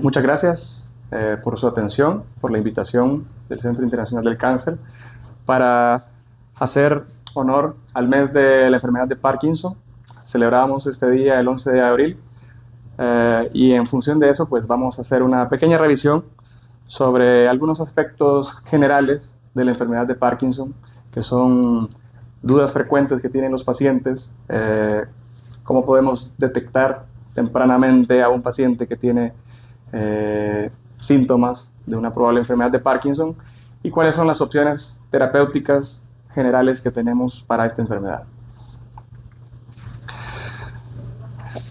Muchas gracias por su atención, por la invitación del Centro Internacional del Cáncer para hacer honor al mes de la enfermedad de Parkinson. Celebramos este día el 11 de abril y en función de eso pues vamos a hacer una pequeña revisión sobre algunos aspectos generales de la enfermedad de Parkinson, que son dudas frecuentes que tienen los pacientes, cómo podemos detectar tempranamente a un paciente que tiene síntomas de una probable enfermedad de Parkinson y cuáles son las opciones terapéuticas generales que tenemos para esta enfermedad.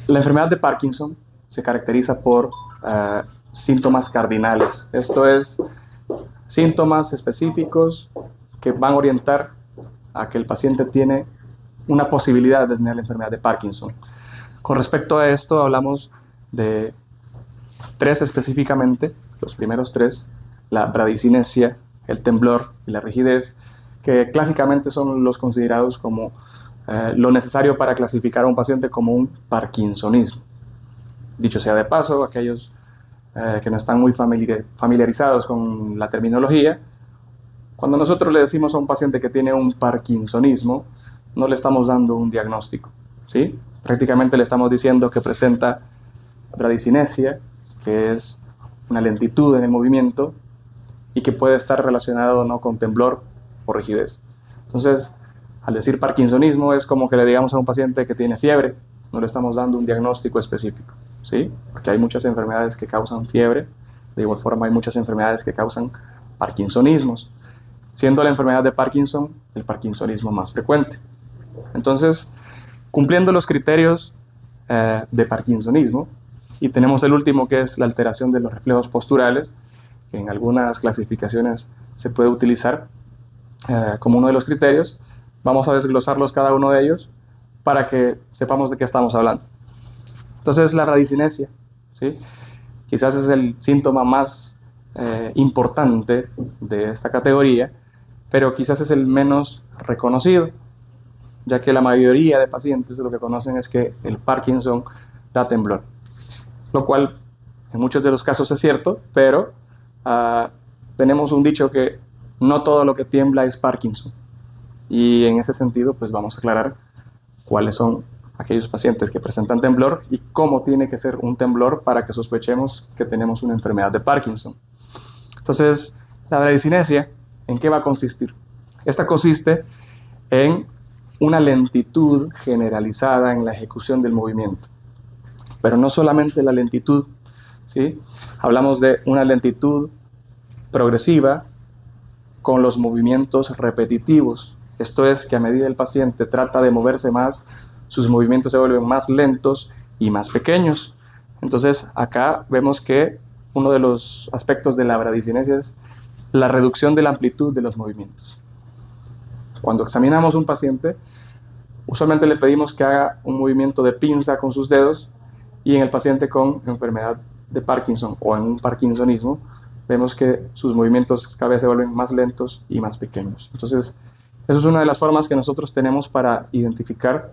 La enfermedad de Parkinson se caracteriza por síntomas cardinales. Esto es, síntomas específicos que van a orientar a que el paciente tiene una posibilidad de tener la enfermedad de Parkinson. Con respecto a esto, hablamos de tres específicamente, los primeros tres: la bradicinesia, el temblor y la rigidez, que clásicamente son los considerados como lo necesario para clasificar a un paciente como un parkinsonismo. Dicho sea de paso, aquellos que no están muy familiarizados con la terminología, cuando nosotros le decimos a un paciente que tiene un parkinsonismo, no le estamos dando un diagnóstico, ¿sí? Prácticamente le estamos diciendo que presenta bradicinesia, que es una lentitud en el movimiento y que puede estar relacionado o no con temblor o rigidez. Entonces, al decir parkinsonismo es como que le digamos a un paciente que tiene fiebre, no le estamos dando un diagnóstico específico, ¿sí? Porque hay muchas enfermedades que causan fiebre, de igual forma hay muchas enfermedades que causan parkinsonismos, siendo la enfermedad de Parkinson el parkinsonismo más frecuente. Entonces, cumpliendo los criterios de parkinsonismo, y tenemos el último, que es la alteración de los reflejos posturales, que en algunas clasificaciones se puede utilizar como uno de los criterios. Vamos a desglosarlos cada uno de ellos para que sepamos de qué estamos hablando. Entonces, la bradicinesia, ¿sí? Quizás es el síntoma más importante de esta categoría, pero quizás es el menos reconocido, ya que la mayoría de pacientes lo que conocen es que el Parkinson da temblor, lo cual en muchos de los casos es cierto, pero tenemos un dicho que no todo lo que tiembla es Parkinson, y en ese sentido pues vamos a aclarar cuáles son aquellos pacientes que presentan temblor y cómo tiene que ser un temblor para que sospechemos que tenemos una enfermedad de Parkinson. Entonces, la bradicinesia, ¿en qué va a consistir? Esta consiste en una lentitud generalizada en la ejecución del movimiento, pero no solamente la lentitud, ¿sí? Hablamos de una lentitud progresiva con los movimientos repetitivos. Esto es que a medida el paciente trata de moverse más, sus movimientos se vuelven más lentos y más pequeños. Entonces, acá vemos que uno de los aspectos de la bradicinesia es la reducción de la amplitud de los movimientos. Cuando examinamos un paciente, usualmente le pedimos que haga un movimiento de pinza con sus dedos, y en el paciente con enfermedad de Parkinson o en un parkinsonismo, vemos que sus movimientos cada vez se vuelven más lentos y más pequeños. Entonces, eso es una de las formas que nosotros tenemos para identificar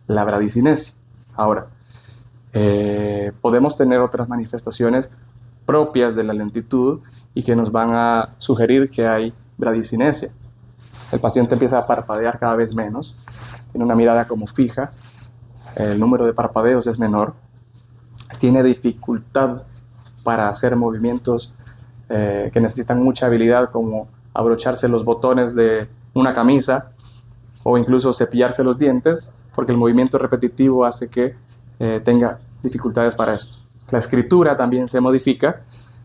la bradicinesia. Ahora, podemos tener otras manifestaciones propias de la lentitud y que nos van a sugerir que hay bradicinesia. El paciente empieza a parpadear cada vez menos, tiene una mirada como fija, el número de parpadeos es menor, tiene dificultad para hacer movimientos que necesitan mucha habilidad, como abrocharse los botones de una camisa o incluso cepillarse los dientes, porque el movimiento repetitivo hace que tenga dificultades para esto. La escritura también se modifica.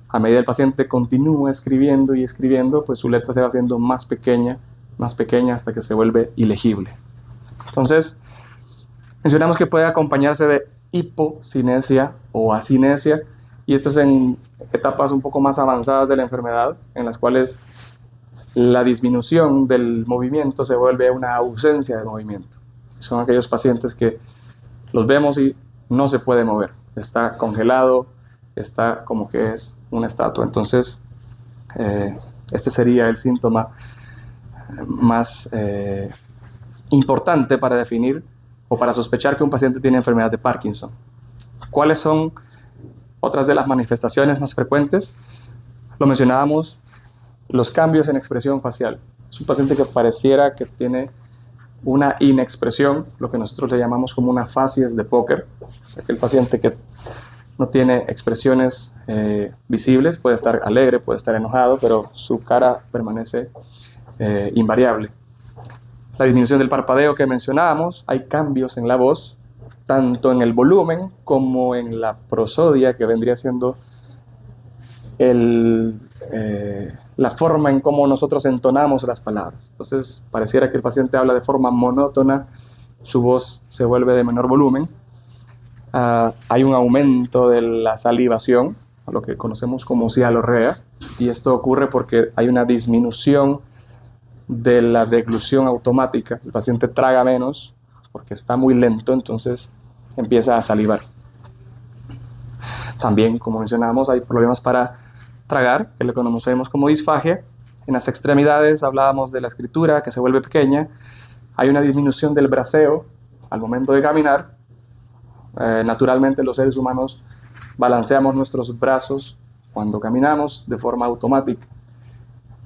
A medida el paciente continúa escribiendo y escribiendo, pues su letra se va haciendo más pequeña hasta que se vuelve ilegible. Entonces, mencionamos que puede acompañarse de hipocinesia o acinesia, y esto es en etapas un poco más avanzadas de la enfermedad, en las cuales la disminución del movimiento se vuelve una ausencia de movimiento. Son aquellos pacientes que los vemos y no se puede mover, está congelado, está como que es una estatua. Entonces, este sería el síntoma más importante para definir o para sospechar que un paciente tiene enfermedad de Parkinson. ¿Cuáles son Otras de las manifestaciones más frecuentes, lo mencionábamos, los cambios en expresión facial. Es un paciente que pareciera que tiene una inexpresión, lo que nosotros le llamamos como una facies de póker. O sea, que el paciente que no tiene expresiones visibles, puede estar alegre, puede estar enojado, pero su cara permanece invariable. La disminución del parpadeo que mencionábamos, hay cambios en la voz, tanto en el volumen como en la prosodia, que vendría siendo la forma en cómo nosotros entonamos las palabras. Entonces, pareciera que el paciente habla de forma monótona, su voz se vuelve de menor volumen. Hay un aumento de la salivación, a lo que conocemos como cialorrea, y esto ocurre porque hay una disminución de la deglución automática. El paciente traga menos porque está muy lento, entonces empieza a salivar. También, como mencionábamos, hay problemas para tragar, que lo conocemos como disfagia. En las extremidades hablábamos de la escritura, que se vuelve pequeña. Hay una disminución del braceo al momento de caminar. Naturalmente los seres humanos balanceamos nuestros brazos cuando caminamos de forma automática.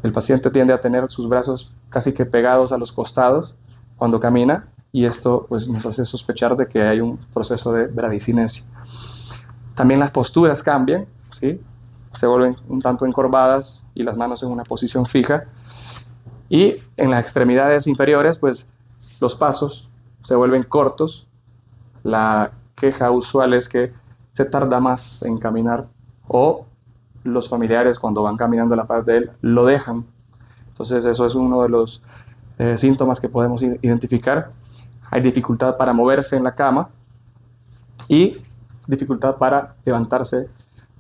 El paciente tiende a tener sus brazos casi que pegados a los costados cuando camina, y esto pues, nos hace sospechar de que hay un proceso de bradicinesia. También las posturas cambian, ¿sí? Se vuelven un tanto encorvadas y las manos en una posición fija. Y en las extremidades inferiores, pues los pasos se vuelven cortos. La queja usual es que se tarda más en caminar, o los familiares cuando van caminando a la par de él lo dejan. Entonces eso es uno de los síntomas que podemos identificar. Hay dificultad para moverse en la cama y dificultad para levantarse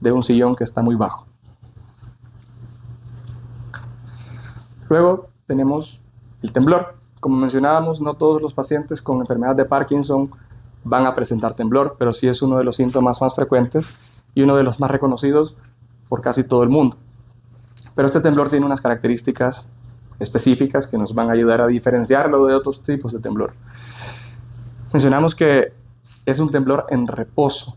de un sillón que está muy bajo. Luego tenemos el temblor. Como mencionábamos, no todos los pacientes con enfermedad de Parkinson van a presentar temblor, pero sí es uno de los síntomas más frecuentes y uno de los más reconocidos por casi todo el mundo. Pero este temblor tiene unas características específicas que nos van a ayudar a diferenciarlo de otros tipos de temblor. Mencionamos que es un temblor en reposo.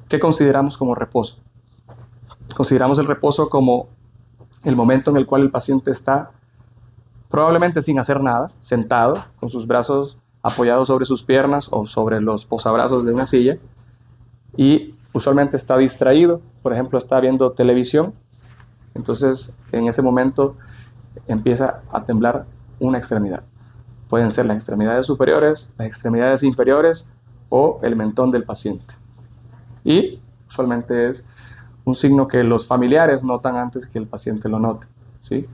¿Qué consideramos como reposo? Consideramos el reposo como el momento en el cual el paciente está probablemente sin hacer nada, sentado, con sus brazos apoyados sobre sus piernas o sobre los posabrazos de una silla, y usualmente está distraído, por ejemplo, está viendo televisión. Entonces, en ese momento empieza a temblar una extremidad. Pueden ser las extremidades superiores, las extremidades inferiores o el mentón del paciente. Y usualmente es un signo que los familiares notan antes que el paciente lo note, ¿sí?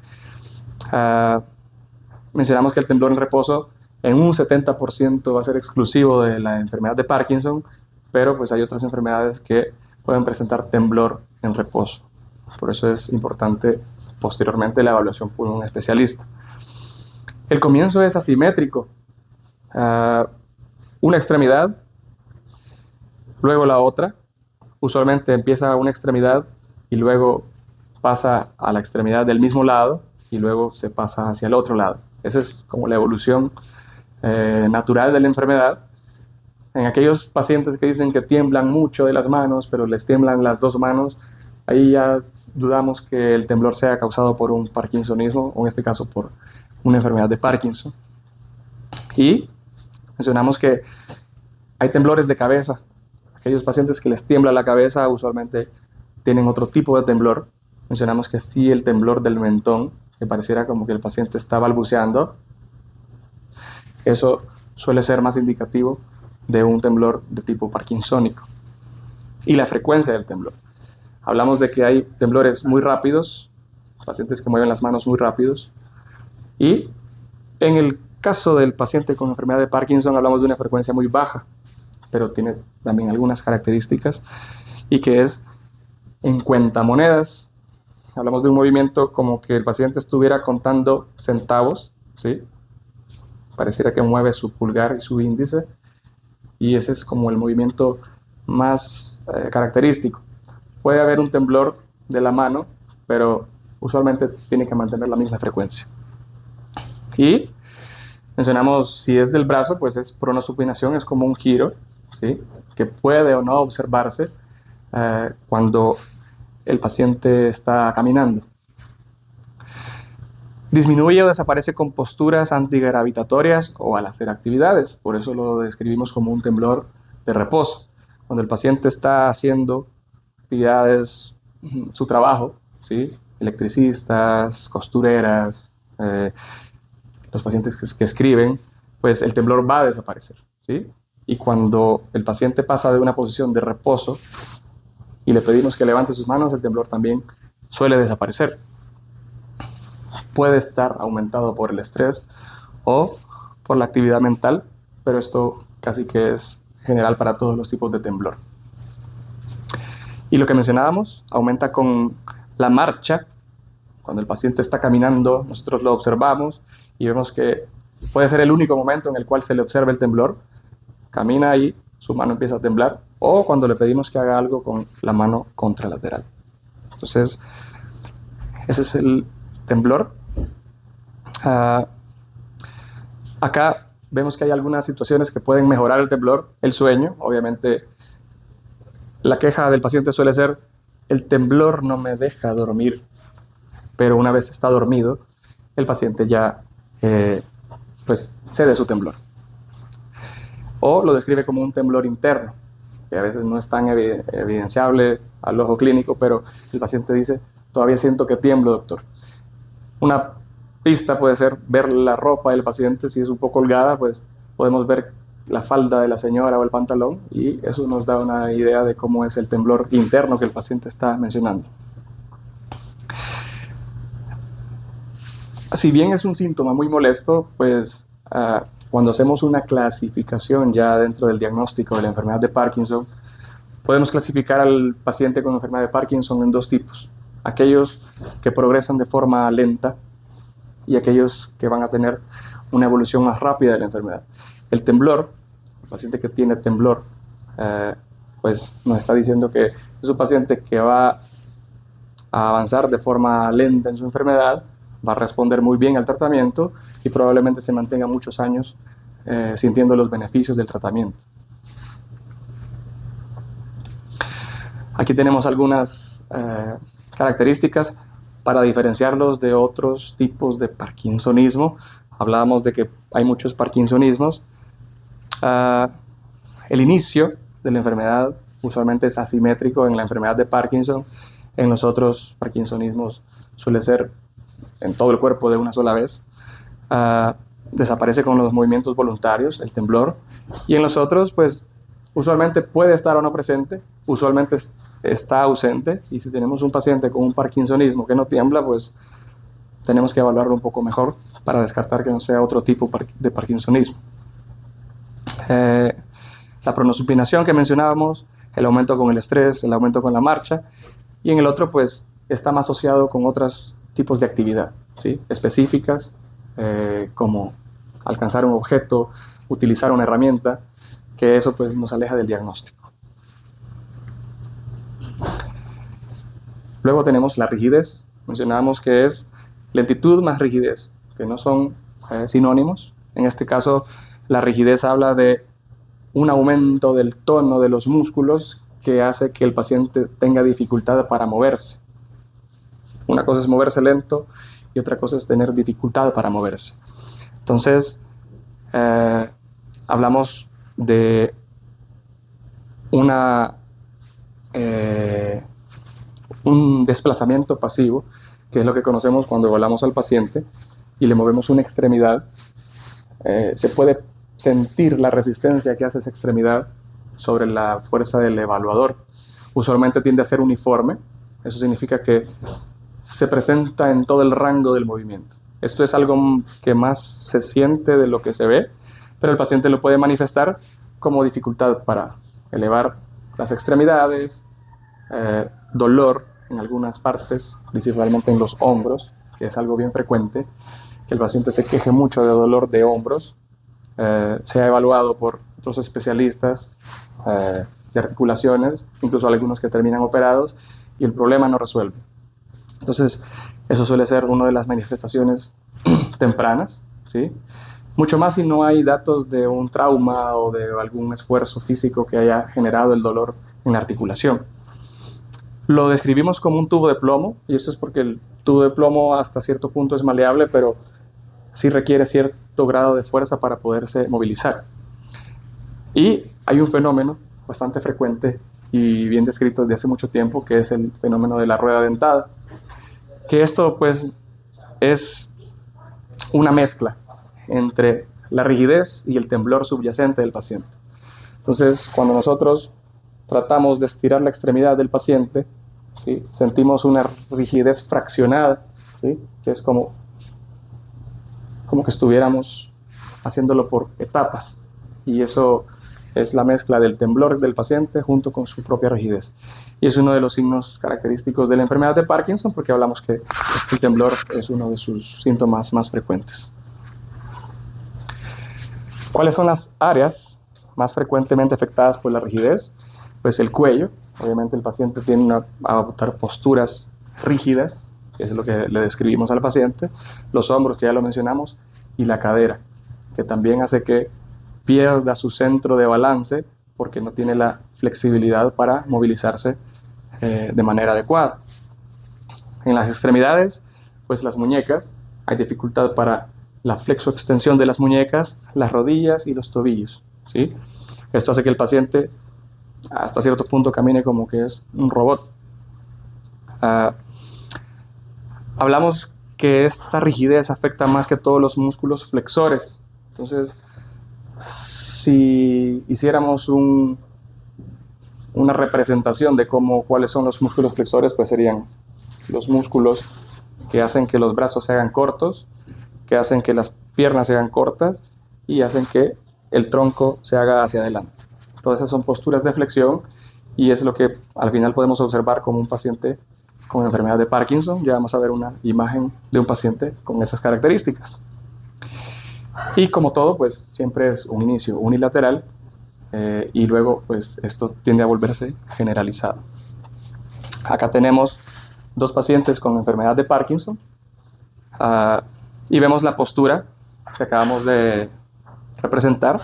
Mencionamos que el temblor en reposo en un 70% va a ser exclusivo de la enfermedad de Parkinson, pero pues hay otras enfermedades que pueden presentar temblor en reposo. Por eso es importante posteriormente la evaluación por un especialista. El comienzo es asimétrico. Una extremidad, luego la otra. Usualmente empieza una extremidad y luego pasa a la extremidad del mismo lado y luego se pasa hacia el otro lado. Esa es como la evolución natural de la enfermedad. En aquellos pacientes que dicen que tiemblan mucho de las manos, pero les tiemblan las dos manos, ahí ya dudamos que el temblor sea causado por un parkinsonismo, o en este caso por una enfermedad de Parkinson. Y mencionamos que hay temblores de cabeza. Aquellos pacientes que les tiembla la cabeza usualmente tienen otro tipo de temblor. Mencionamos que sí, el temblor del mentón, que pareciera como que el paciente está balbuceando. Eso suele ser más indicativo de un temblor de tipo parkinsónico. Y la frecuencia del temblor. Hablamos de que hay temblores muy rápidos, pacientes que mueven las manos muy rápidos. Y en el caso del paciente con enfermedad de Parkinson hablamos de una frecuencia muy baja, pero tiene también algunas características, y que es en cuentamonedas. Hablamos de un movimiento como que el paciente estuviera contando centavos, ¿sí? Pareciera que mueve su pulgar y su índice, y ese es como el movimiento más característico. Puede haber un temblor de la mano, pero usualmente tiene que mantener la misma frecuencia. Y mencionamos, si es del brazo, pues es pronosupinación, es como un giro, ¿sí? Que puede o no observarse. cuando el paciente está caminando. Disminuye o desaparece con posturas antigravitatorias o al hacer actividades. Por eso lo describimos como un temblor de reposo. Cuando el paciente está haciendo actividades, su trabajo, ¿sí? Electricistas, costureras, los pacientes que escriben, pues el temblor va a desaparecer, ¿sí? Y cuando el paciente pasa de una posición de reposo y le pedimos que levante sus manos, el temblor también suele desaparecer. Puede estar aumentado por el estrés o por la actividad mental, pero esto casi que es general para todos los tipos de temblor. Y lo que mencionábamos, aumenta con la marcha. Cuando el paciente está caminando, nosotros lo observamos y vemos que puede ser el único momento en el cual se le observa el temblor. Camina y su mano empieza a temblar, o cuando le pedimos que haga algo con la mano contralateral. Entonces, ese es el temblor. Acá vemos que hay algunas situaciones que pueden mejorar el temblor, el sueño. Obviamente, la queja del paciente suele ser: el temblor no me deja dormir. Pero una vez está dormido, el paciente ya pues cede su temblor. O lo describe como un temblor interno, que a veces no es tan evidenciable al ojo clínico, pero el paciente dice: todavía siento que tiemblo, doctor. Una pista puede ser ver la ropa del paciente. Si es un poco holgada, pues podemos ver la falda de la señora o el pantalón, y eso nos da una idea de cómo es el temblor interno que el paciente está mencionando. Si bien es un síntoma muy molesto, pues cuando hacemos una clasificación ya dentro del diagnóstico de la enfermedad de Parkinson, podemos clasificar al paciente con enfermedad de Parkinson en dos tipos: aquellos que progresan de forma lenta y aquellos que van a tener una evolución más rápida de la enfermedad. El temblor, el paciente que tiene temblor, pues nos está diciendo que es un paciente que va a avanzar de forma lenta en su enfermedad, va a responder muy bien al tratamiento y probablemente se mantenga muchos años sintiendo los beneficios del tratamiento. Aquí tenemos algunas características para diferenciarlos de otros tipos de parkinsonismo. Hablábamos de que hay muchos parkinsonismos. El inicio de la enfermedad usualmente es asimétrico en la enfermedad de Parkinson. En los otros parkinsonismos suele ser en todo el cuerpo de una sola vez. Desaparece con los movimientos voluntarios, el temblor. Y en los otros, pues, usualmente puede estar o no presente, usualmente está ausente. Y si tenemos un paciente con un parkinsonismo que no tiembla, pues tenemos que evaluarlo un poco mejor para descartar que no sea otro tipo de parkinsonismo. La pronosupinación que mencionábamos, el aumento con el estrés, el aumento con la marcha. Y en el otro, pues, está más asociado con otros tipos de actividad, ¿sí? Específicas, como alcanzar un objeto, utilizar una herramienta, que eso pues nos aleja del diagnóstico. Luego tenemos la rigidez. Mencionábamos que es lentitud más rigidez, que no son sinónimos. En este caso, la rigidez habla de un aumento del tono de los músculos que hace que el paciente tenga dificultad para moverse. Una cosa es moverse lento y otra cosa es tener dificultad para moverse. Entonces, hablamos de un desplazamiento pasivo, que es lo que conocemos cuando evaluamos al paciente y le movemos una extremidad. Se puede sentir la resistencia que hace esa extremidad sobre la fuerza del evaluador. Usualmente tiende a ser uniforme. Eso significa que se presenta en todo el rango del movimiento. Esto es algo que más se siente de lo que se ve, pero el paciente lo puede manifestar como dificultad para elevar las extremidades, dolor en algunas partes, principalmente en los hombros, que es algo bien frecuente, que el paciente se queje mucho de dolor de hombros. Se ha evaluado por otros especialistas de articulaciones, incluso algunos que terminan operados, y el problema no resuelve. Entonces, eso suele ser una de las manifestaciones tempranas, ¿sí? Mucho más si no hay datos de un trauma o de algún esfuerzo físico que haya generado el dolor en la articulación. Lo describimos como un tubo de plomo, y esto es porque el tubo de plomo hasta cierto punto es maleable, pero sí requiere cierto grado de fuerza para poderse movilizar. Y hay un fenómeno bastante frecuente y bien descrito desde hace mucho tiempo, que es el fenómeno de la rueda dentada, que esto pues es una mezcla entre la rigidez y el temblor subyacente del paciente. Entonces, cuando nosotros tratamos de estirar la extremidad del paciente, ¿sí?, sentimos una rigidez fraccionada, ¿sí?, que es como que estuviéramos haciéndolo por etapas, y eso es la mezcla del temblor del paciente junto con su propia rigidez. Y es uno de los signos característicos de la enfermedad de Parkinson, porque hablamos que el temblor es uno de sus síntomas más frecuentes. ¿Cuáles son las áreas más frecuentemente afectadas por la rigidez? Pues el cuello. Obviamente el paciente tiende a adoptar posturas rígidas, que es lo que le describimos al paciente. Los hombros, que ya lo mencionamos, y la cadera, que también hace que pierda su centro de balance porque no tiene la flexibilidad para movilizarse de manera adecuada. En las extremidades, pues las muñecas, hay dificultad para la flexoextensión de las muñecas, las rodillas y los tobillos, ¿sí? Esto hace que el paciente hasta cierto punto camine como que es un robot. Hablamos que esta rigidez afecta más que todos los músculos flexores. Entonces, si hiciéramos una representación de cuáles son los músculos flexores, pues serían los músculos que hacen que los brazos se hagan cortos, que hacen que las piernas se hagan cortas y hacen que el tronco se haga hacia adelante. Todas esas son posturas de flexión y es lo que al final podemos observar como un paciente con enfermedad de Parkinson. Ya vamos a ver una imagen de un paciente con esas características. Y como todo, pues siempre es un inicio unilateral y luego pues esto tiende a volverse generalizado. Acá tenemos dos pacientes con enfermedad de Parkinson y vemos la postura que acabamos de representar.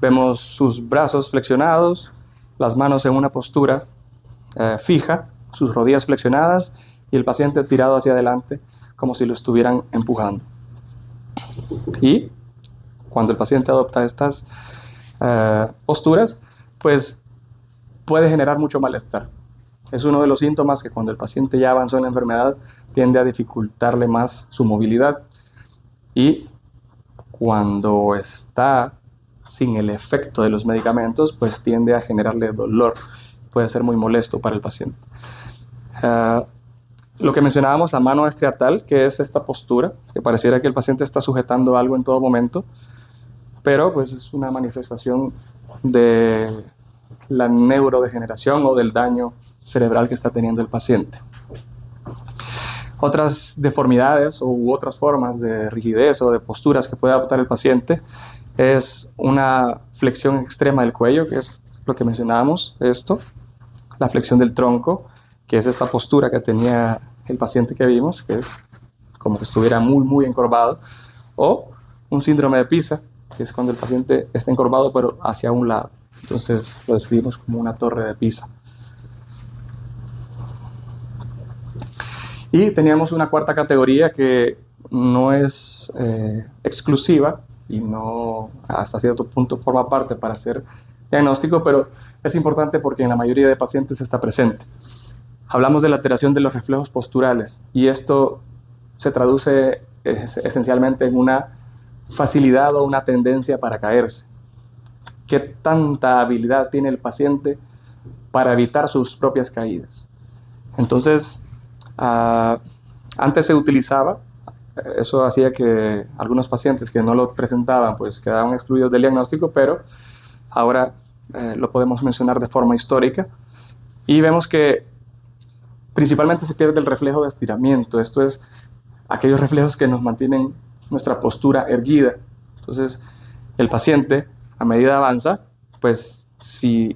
Vemos sus brazos flexionados, las manos en una postura fija, sus rodillas flexionadas y el paciente tirado hacia adelante como si lo estuvieran empujando. Y cuando el paciente adopta estas posturas, pues puede generar mucho malestar. Es uno de los síntomas que cuando el paciente ya avanzó en la enfermedad tiende a dificultarle más su movilidad, y cuando está sin el efecto de los medicamentos, pues tiende a generarle dolor. Puede ser muy molesto para el paciente. Lo que mencionábamos, la mano estriatal, que es esta postura, que pareciera que el paciente está sujetando algo en todo momento, pero pues es una manifestación de la neurodegeneración o del daño cerebral que está teniendo el paciente. Otras deformidades u otras formas de rigidez o de posturas que puede adoptar el paciente es una flexión extrema del cuello, que es lo que mencionábamos, esto, la flexión del tronco, que es esta postura que tenía el paciente que vimos, que es como que estuviera muy, muy encorvado, o un síndrome de Pisa, que es cuando el paciente está encorvado pero hacia un lado. Entonces lo describimos como una torre de Pisa. Y teníamos una cuarta categoría que no es exclusiva y no hasta cierto punto forma parte para hacer diagnóstico, pero es importante porque en la mayoría de pacientes está presente. Hablamos de la alteración de los reflejos posturales y esto se traduce esencialmente en una facilidad o una tendencia para caerse. ¿Qué tanta habilidad tiene el paciente para evitar sus propias caídas? Entonces, antes se utilizaba, eso hacía que algunos pacientes que no lo presentaban pues quedaban excluidos del diagnóstico, pero ahora lo podemos mencionar de forma histórica y vemos que principalmente se pierde el reflejo de estiramiento. Esto es aquellos reflejos que nos mantienen nuestra postura erguida. Entonces el paciente, a medida avanza, pues si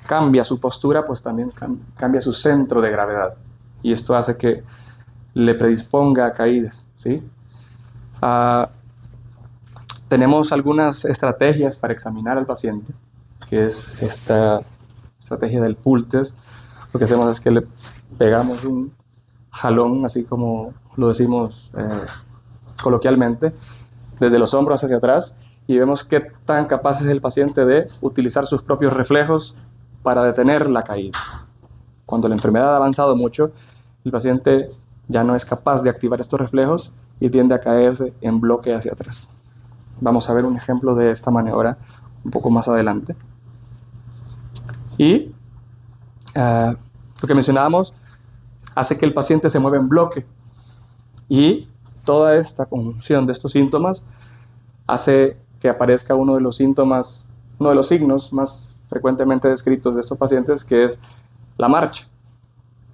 cambia su postura, pues también cambia su centro de gravedad. Y esto hace que le predisponga a caídas, ¿sí? Tenemos algunas estrategias para examinar al paciente, que es esta estrategia del pull test lo que hacemos es que le pegamos un jalón, así como lo decimos coloquialmente, desde los hombros hacia atrás, y vemos qué tan capaz es el paciente de utilizar sus propios reflejos para detener la caída. Cuando la enfermedad ha avanzado mucho, el paciente ya no es capaz de activar estos reflejos y tiende a caerse en bloque hacia atrás. Vamos a ver un ejemplo de esta maniobra un poco más adelante. Y lo que mencionábamos hace que el paciente se mueva en bloque, y toda esta conjunción de estos síntomas hace que aparezca uno de los signos más frecuentemente descritos de estos pacientes, que es la marcha.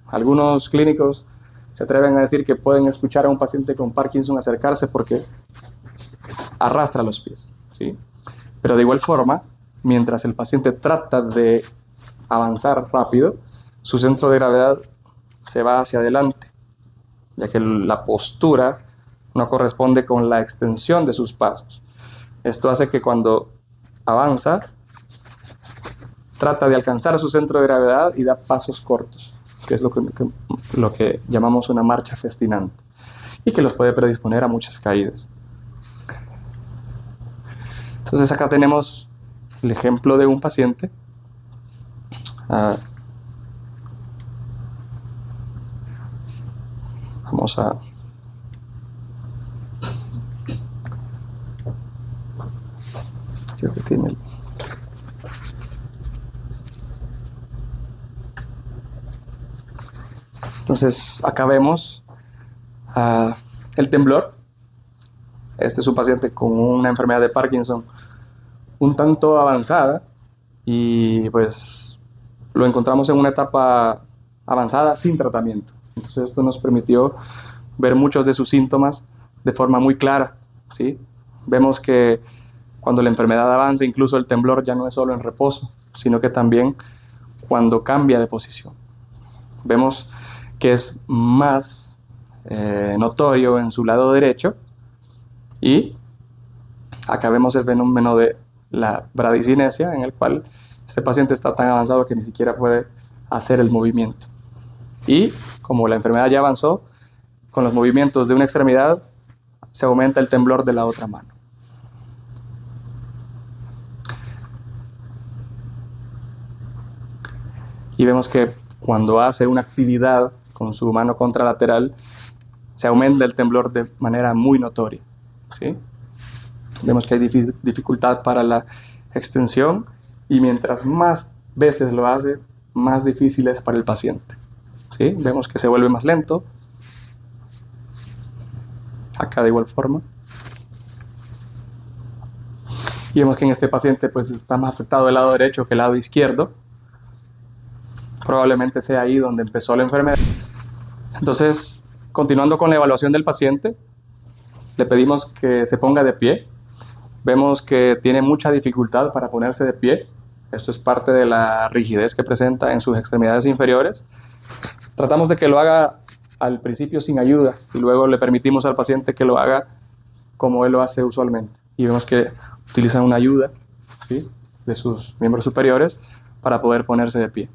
Algunos clínicos se atreven a decir que pueden escuchar a un paciente con Parkinson acercarse porque arrastra los pies, ¿sí? Pero de igual forma, mientras el paciente trata de avanzar rápido, su centro de gravedad se va hacia adelante, ya que la postura no corresponde con la extensión de sus pasos. Esto hace que cuando avanza, trata de alcanzar su centro de gravedad y da pasos cortos, que es lo que llamamos una marcha festinante, y que los puede predisponer a muchas caídas. Entonces acá tenemos el ejemplo de un paciente vamos a creo que tiene entonces acá vemos el temblor. Este es un paciente con una enfermedad de Parkinson un tanto avanzada, y pues lo encontramos en una etapa avanzada sin tratamiento. Entonces esto nos permitió ver muchos de sus síntomas de forma muy clara, ¿sí? Vemos que cuando la enfermedad avanza, incluso el temblor ya no es solo en reposo, sino que también cuando cambia de posición. Vemos que es más notorio en su lado derecho, y acá vemos el fenómeno de la bradicinesia, en el cual este paciente está tan avanzado que ni siquiera puede hacer el movimiento. Y como la enfermedad ya avanzó, con los movimientos de una extremidad se aumenta el temblor de la otra mano. Y vemos que cuando hace una actividad con su mano contralateral, se aumenta el temblor de manera muy notoria, ¿sí? Vemos que hay dificultad para la extensión, y mientras más veces lo hace, más difícil es para el paciente, ¿sí? Vemos que se vuelve más lento. Acá de igual forma. Y vemos que en este paciente pues está más afectado el lado derecho que el lado izquierdo. Probablemente sea ahí donde empezó la enfermedad. Entonces, continuando con la evaluación del paciente, le pedimos que se ponga de pie. Vemos que tiene mucha dificultad para ponerse de pie. Esto es parte de la rigidez que presenta en sus extremidades inferiores. Tratamos de que lo haga al principio sin ayuda, y luego le permitimos al paciente que lo haga como él lo hace usualmente. Y vemos que utiliza una ayuda, ¿sí?, de sus miembros superiores para poder ponerse de pie.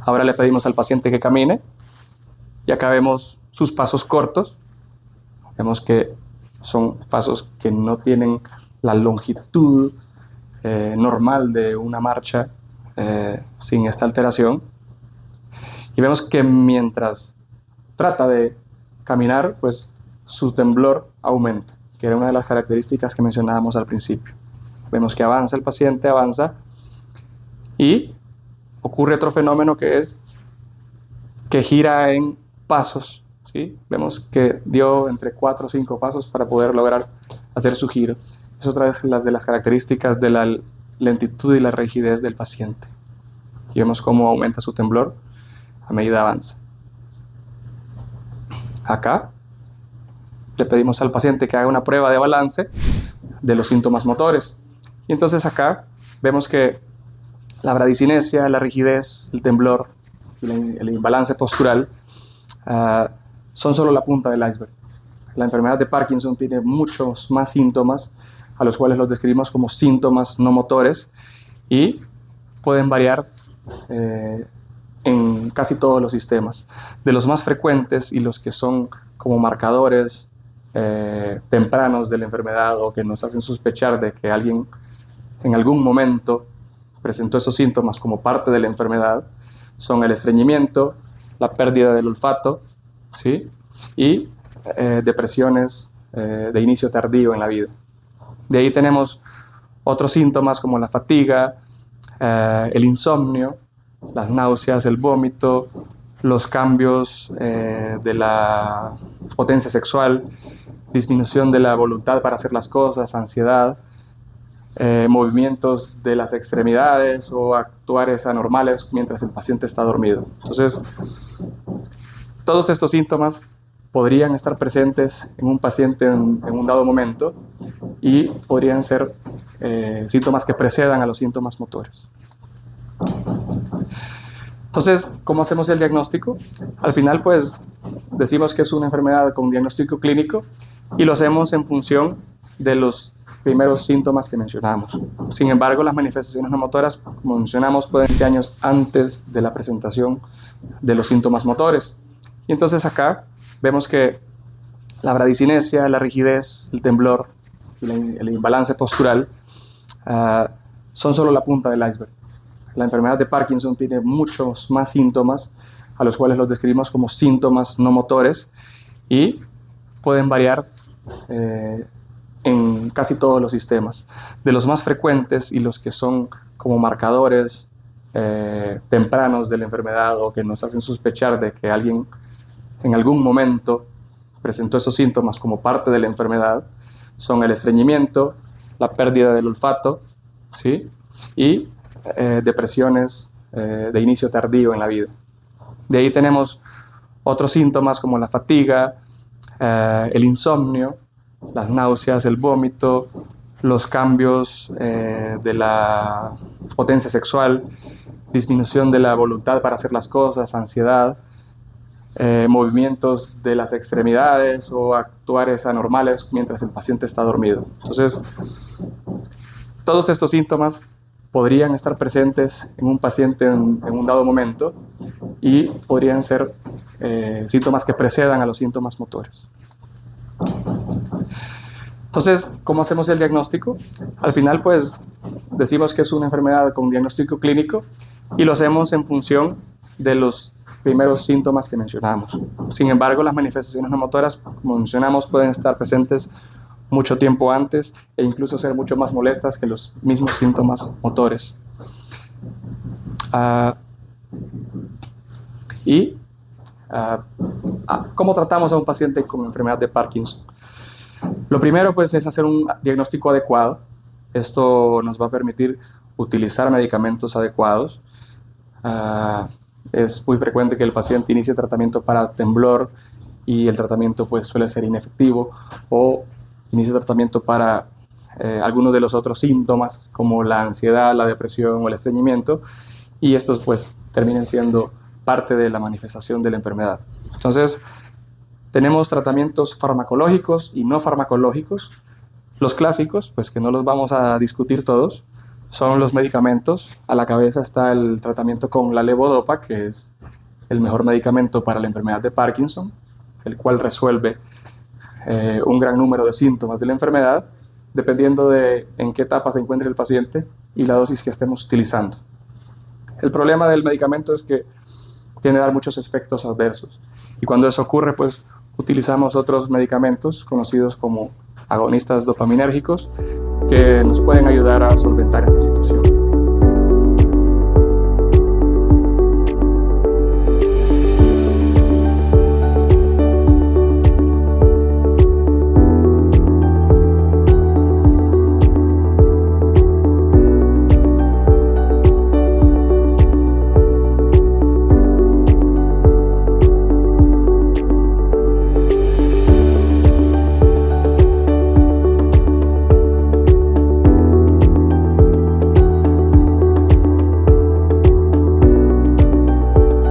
Ahora le pedimos al paciente que camine, y acá vemos sus pasos cortos. Vemos que son pasos que no tienen la longitud normal de una marcha sin esta alteración. Y vemos que mientras trata de caminar, pues su temblor aumenta, que era una de las características que mencionábamos al principio. Vemos que avanza el paciente, avanza, y ocurre otro fenómeno, que es que gira en pasos, ¿sí? Vemos que dio entre 4 o 5 pasos para poder lograr hacer su giro. Es otra de las características de la lentitud y la rigidez del paciente. Y vemos cómo aumenta su temblor a medida avanza. Acá le pedimos al paciente que haga una prueba de balance de los síntomas motores. Y entonces acá vemos que la bradicinesia, la rigidez, el temblor y el imbalance postural son solo la punta del iceberg. La enfermedad de Parkinson tiene muchos más síntomas, a los cuales los describimos como síntomas no motores, y pueden variar en casi todos los sistemas. De los más frecuentes y los que son como marcadores tempranos de la enfermedad o que nos hacen sospechar de que alguien en algún momento presentó esos síntomas como parte de la enfermedad son el estreñimiento, la pérdida del olfato, ¿sí? Y depresiones de inicio tardío en la vida. De ahí tenemos otros síntomas como la fatiga, el insomnio, las náuseas, el vómito, los cambios de la potencia sexual, disminución de la voluntad para hacer las cosas, ansiedad, movimientos de las extremidades o actuares anormales mientras el paciente está dormido. Entonces, todos estos síntomas podrían estar presentes en un paciente en un dado momento y podrían ser síntomas que precedan a los síntomas motores. Entonces, ¿cómo hacemos el diagnóstico? Al final, pues, decimos que es una enfermedad con diagnóstico clínico y lo hacemos en función de los primeros síntomas que mencionamos. Sin embargo, las manifestaciones no motoras, como mencionamos, pueden ser años antes de la presentación de los síntomas motores. Y entonces acá vemos que la bradicinesia, la rigidez, el temblor y el imbalance postural son solo la punta del iceberg. La enfermedad de Parkinson tiene muchos más síntomas, a los cuales los describimos como síntomas no motores, y pueden variar en casi todos los sistemas. De los más frecuentes y los que son como marcadores tempranos de la enfermedad o que nos hacen sospechar de que alguien en algún momento presentó esos síntomas como parte de la enfermedad son el estreñimiento, la pérdida del olfato, ¿sí? Y depresiones de inicio tardío en la vida. De ahí tenemos otros síntomas como la fatiga, el insomnio, las náuseas, el vómito, los cambios de la potencia sexual, disminución de la voluntad para hacer las cosas, ansiedad, movimientos de las extremidades o actuares anormales mientras el paciente está dormido. Entonces, todos estos síntomas podrían estar presentes en un paciente en un dado momento y podrían ser síntomas que precedan a los síntomas motores. Entonces, ¿cómo hacemos el diagnóstico? Al final, pues, decimos que es una enfermedad con diagnóstico clínico y lo hacemos en función de los primeros síntomas que mencionamos. Sin embargo, las manifestaciones no motoras, como mencionamos, pueden estar presentes mucho tiempo antes e incluso ser mucho más molestas que los mismos síntomas motores. ¿Cómo tratamos a un paciente con enfermedad de Parkinson? Lo primero, pues, es hacer un diagnóstico adecuado. Esto nos va a permitir utilizar medicamentos adecuados. Es muy frecuente que el paciente inicie tratamiento para temblor y el tratamiento, pues, suele ser inefectivo, o inicie tratamiento para algunos de los otros síntomas como la ansiedad, la depresión o el estreñimiento, y estos, pues, terminen siendo parte de la manifestación de la enfermedad. Entonces, tenemos tratamientos farmacológicos y no farmacológicos. Los clásicos, pues, que no los vamos a discutir todos, son los medicamentos. A la cabeza está el tratamiento con la levodopa, que es el mejor medicamento para la enfermedad de Parkinson, el cual resuelve un gran número de síntomas de la enfermedad, dependiendo de en qué etapa se encuentre el paciente y la dosis que estemos utilizando. El problema del medicamento es que tiene a dar muchos efectos adversos, y cuando eso ocurre, pues, utilizamos otros medicamentos conocidos como agonistas dopaminérgicos que nos pueden ayudar a solventar esta situación.